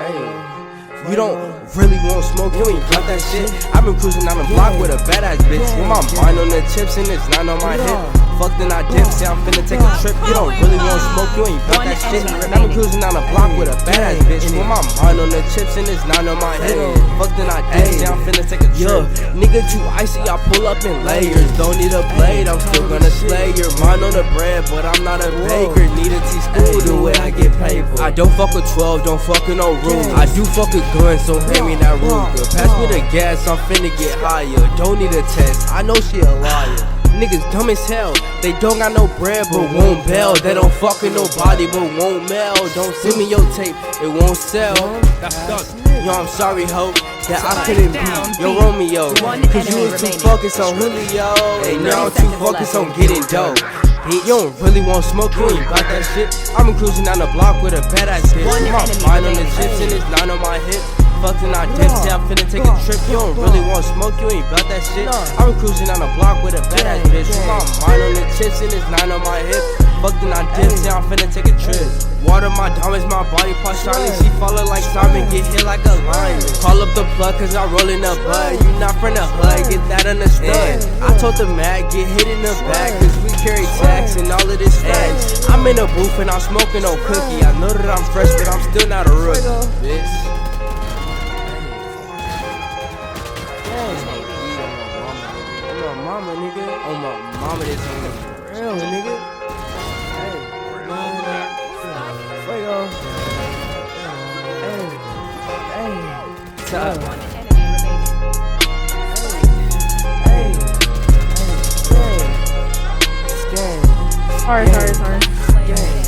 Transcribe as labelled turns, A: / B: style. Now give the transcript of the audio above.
A: You don't really want smoke, you ain't got that shit. I've been cruising down the block with a badass bitch. With my mind on the chips and it's not on my hip. Fuck then I dip, say I'm finna take a trip. You don't really want smoke, you ain't got that shit. I've been cruising down the block with a badass bitch. With my mind on the chips and it's not on my hip. Fuck then I dip, say I'm finna take a trip. Nigga too icy, I pull up in layers. Don't need a blade, I'm still gonna slay your mind on the bread, but I'm not a baker. Need a T-school the way I get paid for. I don't fuck with 12, don't fuck with no rules. I do fuck with guns, so hand me that Ruger. Pass me the gas, I'm finna get higher. Don't need a test, I know she a liar. Niggas dumb as hell, they don't got no bread but won't bail. They don't fuck with nobody but won't mail. Don't send me your tape, it won't sell. That's us. Yo, I'm sorry, ho, that I couldn't be your Romeo. Cause you was too focused on Julio. Hey, now I'm too focused on getting dope. You don't really want smoke, you ain't got that shit. I've been cruising down the block with a badass bitch. My mind on the chips and it's not on my hip. Fucking I dip, say I'm finna take a trip. You don't really want smoke, you ain't got that shit. I've been cruising down the block with a badass bitch. My mind on the chips and it's not on my hip. Fucking I dip, say I'm finna take a trip. Water my diamonds, my body part shining. She follow like Simon, get hit like a lion. Call up the plug cause I roll in the bud. You not from the hood, get that understood. I told the mag, get hit in the back cause we carry tax and all of this facts. I'm in a booth and I'm smoking no cookie. I know that I'm fresh but I'm still not a rookie, bitch. On my mama, nigga. On my mama, this ain't real, nigga. Hey, fuego. Hey, top.
B: Sorry.